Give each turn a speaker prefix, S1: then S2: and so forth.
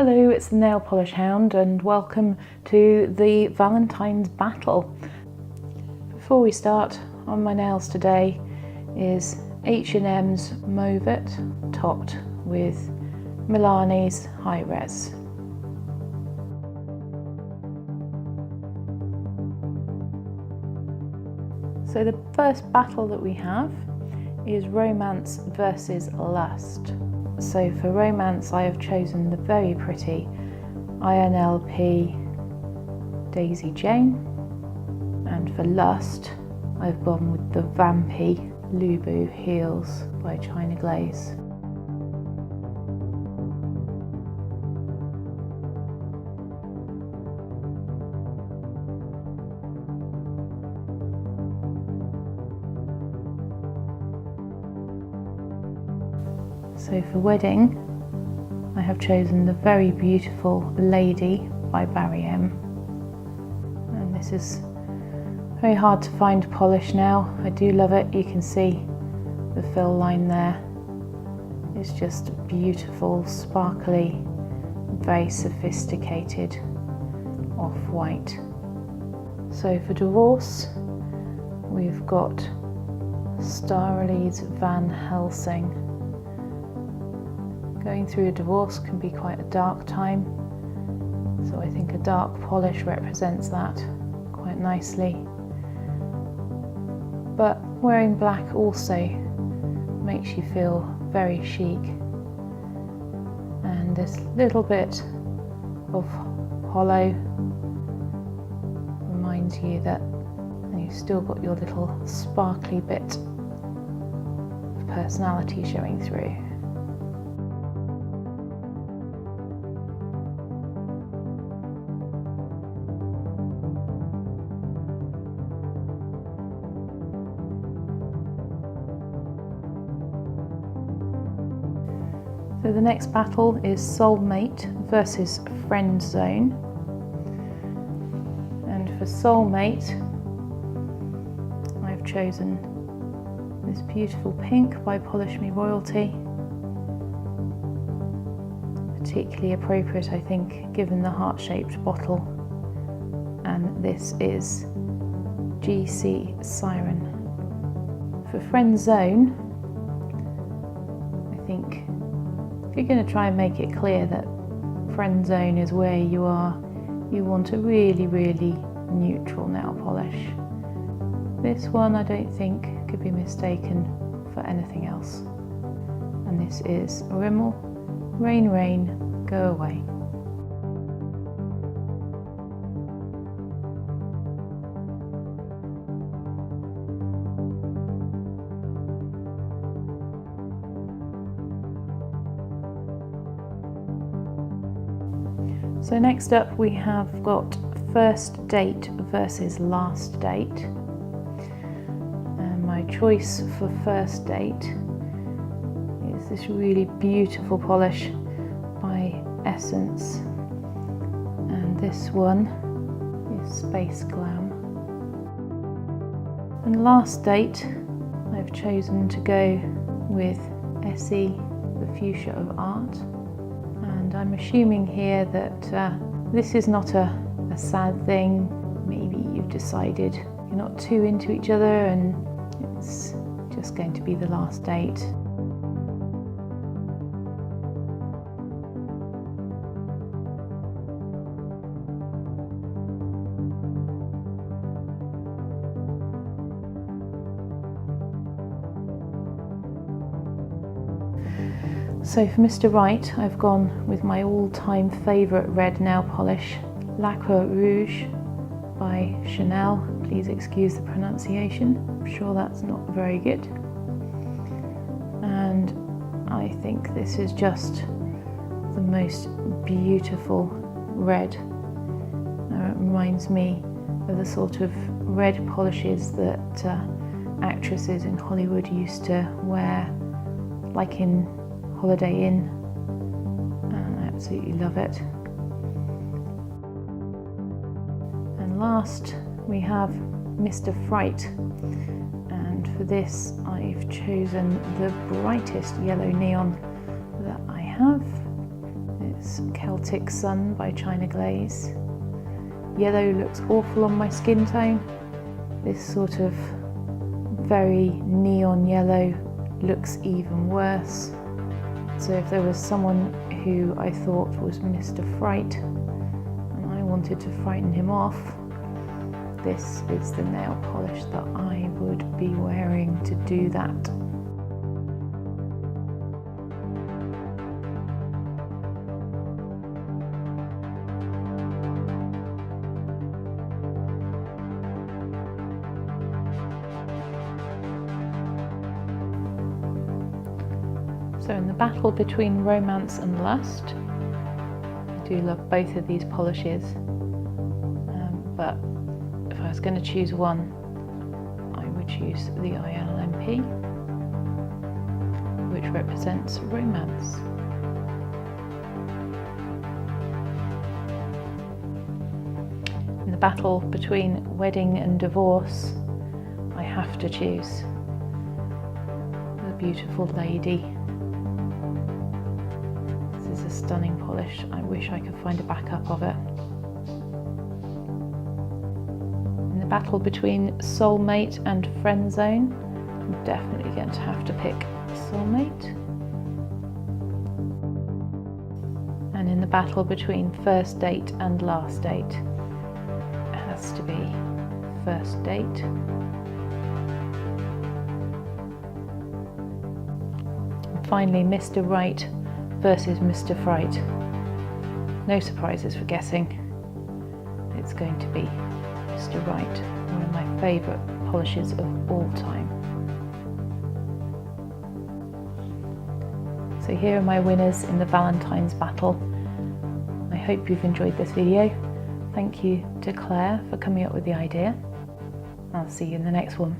S1: Hello, it's the Nail Polish Hound and welcome to the Valentine's Battle. Before we start, on my nails today is H&M's Mauve It, topped with Milani's High Res. So the first battle that we have is Romance versus Lust. So for Romance I have chosen the very pretty INLP Daisy Jane, and for Lust I've gone with the Vampy Lubu Heels by China Glaze. So for Wedding, I have chosen the very beautiful Lady by Barry M. And this is very hard to find polish now. I do love it. You can see the fill line there. It's just beautiful, sparkly, very sophisticated off-white. So for Divorce, we've got Starley's Van Helsing. Going through a divorce can be quite a dark time, so I think a dark polish represents that quite nicely. But wearing black also makes you feel very chic, and this little bit of holo reminds you that you've still got your little sparkly bit of personality showing through. So the next battle is Soulmate versus Friendzone. And for Soulmate, I've chosen this beautiful pink by Polish Me Royalty. Particularly appropriate, I think, given the heart-shaped bottle. And this is GC Siren. For Friendzone, I think if you're going to try and make it clear that friend zone is where you are, you want a really, really neutral nail polish. This one I don't think could be mistaken for anything else. And this is Rimmel, Rain Rain, Go Away. So next up we have got First Date versus Last Date. And my choice for First Date is this really beautiful polish by Essence. And this one is Space Glam. And Last Date, I've chosen to go with Essie, the Fuchsia of Art. And I'm assuming here that this is not a sad thing. Maybe you've decided you're not too into each other and it's just going to be the last date. So for Mr Right, I've gone with my all-time favourite red nail polish, Lacquer Rouge by Chanel. Please excuse the pronunciation, I'm sure that's not very good. And I think this is just the most beautiful red. It reminds me of the sort of red polishes that actresses in Hollywood used to wear, like in Holiday Inn, and I absolutely love it. And last we have Mr Fright, and for this I've chosen the brightest yellow neon that I have. It's is Celtic Sun by China Glaze. Yellow looks awful on my skin tone. This sort of very neon yellow looks even worse. So if there was someone who I thought was Mr Fright and I wanted to frighten him off, this is the nail polish that I would be wearing to do that. So in the battle between romance and lust, I do love both of these polishes, but if I was going to choose one, I would choose the ILMP, which represents romance. In the battle between wedding and divorce, I have to choose the beautiful lady. This is a stunning polish. I wish I could find a backup of it. In the battle between Soulmate and Friendzone, I'm definitely going to have to pick Soulmate. And in the battle between First Date and Last Date, it has to be First Date. And finally, Mr Right versus Mr Fright. No surprises for guessing. It's going to be Mr Right, one of my favourite polishes of all time. So here are my winners in the Valentine's Battle. I hope you've enjoyed this video. Thank you to Clare for coming up with the idea. I'll see you in the next one.